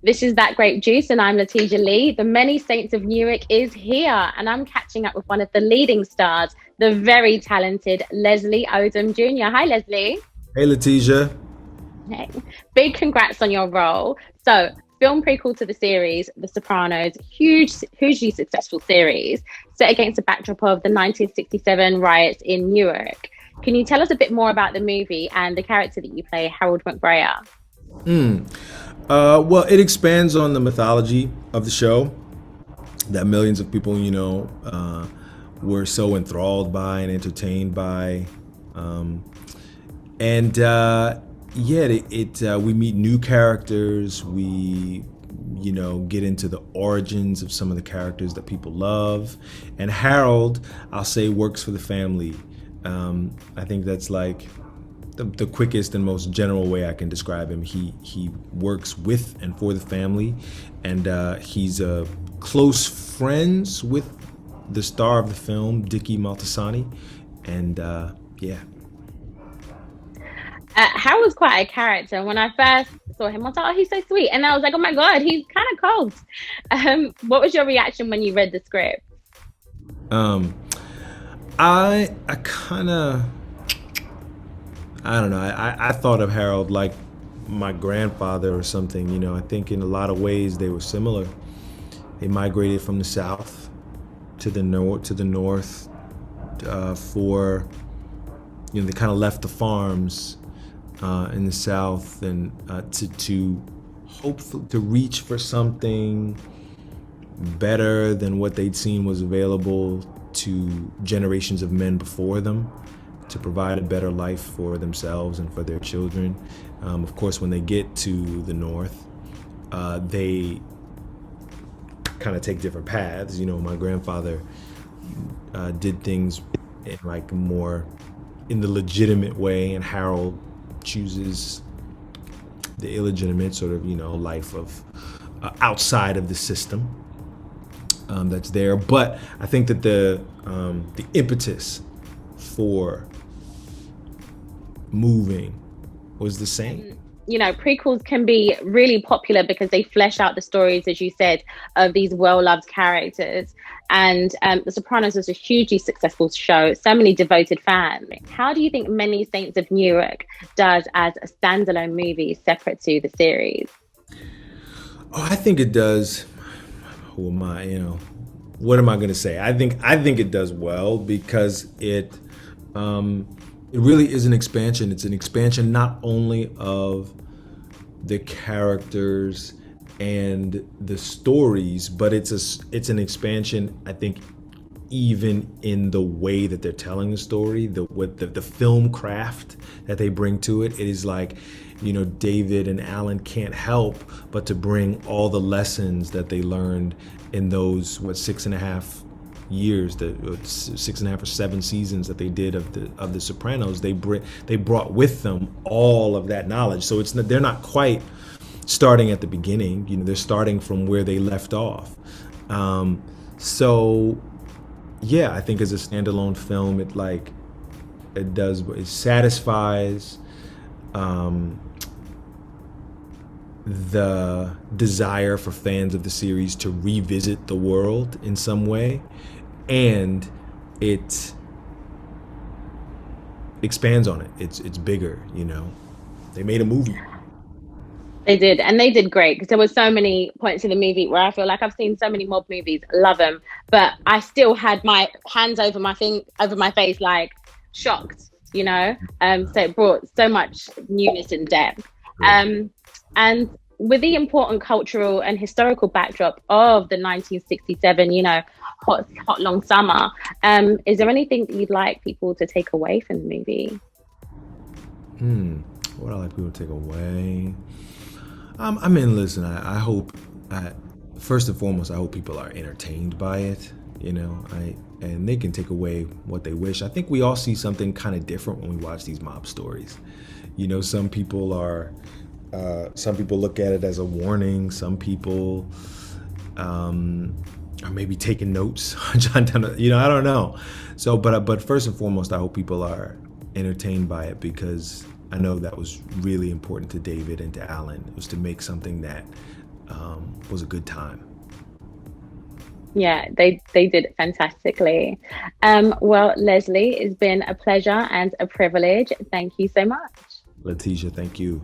This is That Grape Juice, and I'm Lettija Lee. The Many Saints of Newark is here, and I'm catching up with one of the leading stars, the very talented Leslie Odom Jr. Hi, Leslie. Hey, Lettija. Hey. Big congrats on your role. So, film prequel to the series, The Sopranos, hugely successful series, set against the backdrop of the 1967 riots in Newark. Can you tell us a bit more about the movie and the character that you play, Harold McBrayer? Well, it expands on the mythology of the show that millions of people, were so enthralled by and entertained by. We meet new characters. We, get into the origins of some of the characters that people love. And Harold, I'll say, works for the family. I think that's like the quickest and most general way I can describe him. He works with and for the family, and he's close friends with the star of the film, Dicky Maltasani, and yeah. Harold's quite a character. When I first saw him, I thought, oh, he's so sweet. And I was like, oh my God, he's kind of cold. What was your reaction when you read the script? I kind of, I don't know. I thought of Harold like my grandfather or something. I think in a lot of ways they were similar. They migrated from the south to the north for, they kind of left the farms in the south and to hope to reach for something better than what they'd seen was available to generations of men before them, to provide a better life for themselves and for their children. Of course, when they get to the north, they kind of take different paths. My grandfather did things more in the legitimate way, and Harold chooses the illegitimate sort of, life of outside of the system that's there. But I think that the impetus for moving was the same. Prequels can be really popular because they flesh out the stories, as you said, of these well-loved characters. And The Sopranos was a hugely successful show, so many devoted fans. How do you think Many Saints of Newark does as a standalone movie separate to the series? Oh, I think it does. Who am I? What am I going to say? I think it does well because it really is an expansion. It's an expansion not only of the characters and the stories, but it's an expansion, I think, even in the way that they're telling the story, the film craft that they bring to it. It is like, David and Alan can't help but to bring all the lessons that they learned in those 6.5 years, the 6.5 or 7 seasons that they did of the Sopranos. They brought with them all of that knowledge. So they're not quite starting at the beginning. They're starting from where they left off. So yeah, I think as a standalone film, it satisfies the desire for fans of the series to revisit the world in some way, and it expands on it. It's bigger. They made a movie. They did, and they did great, because there were so many points in the movie where I feel like I've seen so many mob movies, love them, but I still had my hands over my face, like shocked, So it brought so much newness and depth. Yeah. And with the important cultural and historical backdrop of the 1967, hot long summer, is there anything that you'd like people to take away from the movie? What I like people to take away? Listen, I hope, first and foremost, I hope people are entertained by it, and they can take away what they wish. I think we all see something kind of different when we watch these mob stories. Some people look at it as a warning. Some people are maybe taking notes, John. I don't know. So, but first and foremost, I hope people are entertained by it, because I know that was really important to David and to Alan. It was to make something that was a good time. Yeah, they did it fantastically. Well, Leslie, it's been a pleasure and a privilege. Thank you so much. Lettija, thank you.